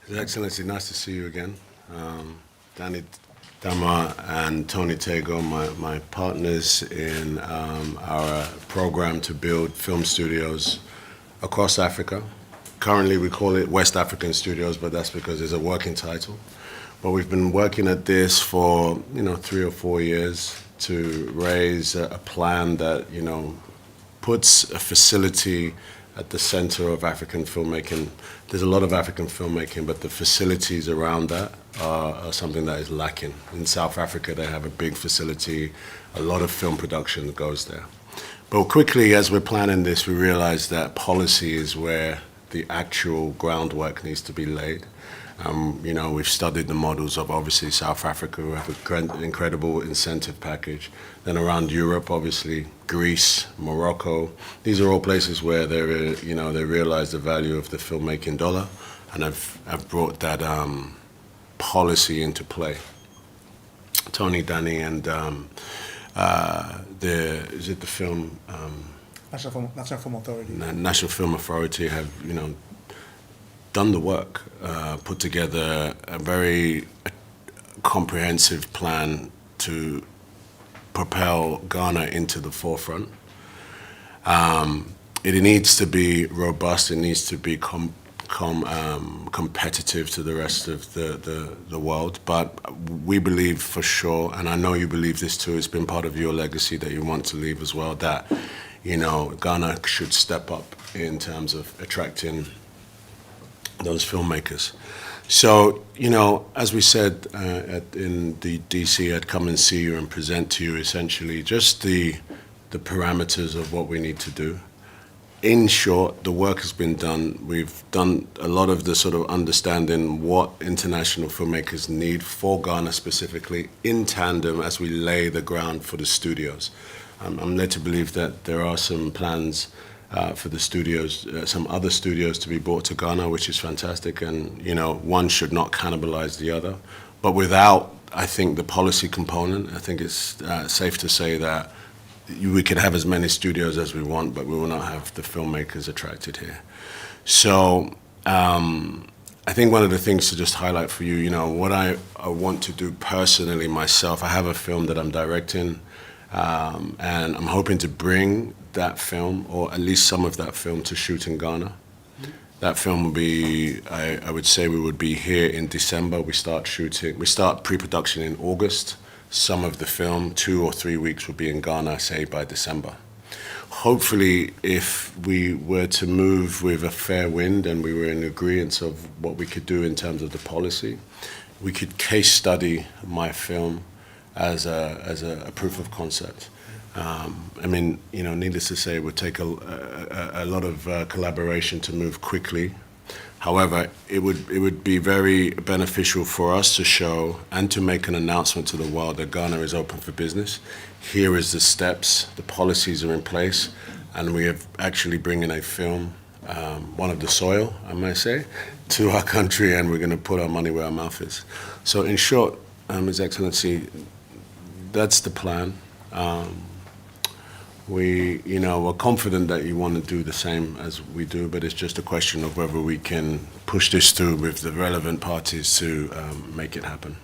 His Excellency, nice to see you again. Danny Dama and Tony Tego, my partners in our program to build film studios across Africa. Currently we call it West African Studios, but that's because it's a working title. But we've been working at this for 3 or 4 years to raise a plan that puts a facility at the center of African filmmaking. There's a lot of African filmmaking, but the facilities around that are something that is lacking. In South Africa, they have a big facility. A lot of film production goes there. But quickly, as we're planning this, we realized that policy is where the actual groundwork needs to be laid. We've studied the models of obviously South Africa, who have an incredible incentive package. Then around Europe, obviously Greece, Morocco. These are all places where they realize the value of the filmmaking dollar, and have brought that policy into play. Tony, Danny, and the film National Film Authority. National Film Authority have done the work, put together a very comprehensive plan to propel Ghana into the forefront. It needs to be robust. It needs to be competitive to the rest of the world. But we believe for sure, and I know you believe this too, it's been part of your legacy that you want to leave as well, that Ghana should step up in terms of attracting those filmmakers. So, as we said in the DC, I'd come and see you and present to you essentially just the parameters of what we need to do. In short, the work has been done. We've done a lot of the sort of understanding what international filmmakers need for Ghana specifically, in tandem as we lay the ground for the studios. I'm led to believe that there are some plans for the studios, some other studios to be brought to Ghana, which is fantastic, and one should not cannibalize the other. But without, I think, the policy component, I think it's safe to say that we could have as many studios as we want, but we will not have the filmmakers attracted here. So I think one of the things to just highlight for you, what I want to do personally myself, I have a film that I'm directing, and I'm hoping to bring that film, or at least some of that film, to shoot in Ghana. That film will be, I would say we would be here in December. We start pre-production in August. Some of the film, 2 or 3 weeks, will be in Ghana, say by December. Hopefully, if we were to move with a fair wind and we were in agreement of what we could do in terms of the policy, we could case study my film as a proof of concept. Needless to say, it would take a lot of collaboration to move quickly. However, it would be very beneficial for us to show and to make an announcement to the world that Ghana is open for business. Here is the steps, the policies are in place, and we have actually bringing a film, one of the soil, I might say, to our country, and we're going to put our money where our mouth is. So in short, His Excellency, that's the plan. We're confident that you want to do the same as we do, but it's just a question of whether we can push this through with the relevant parties to make it happen.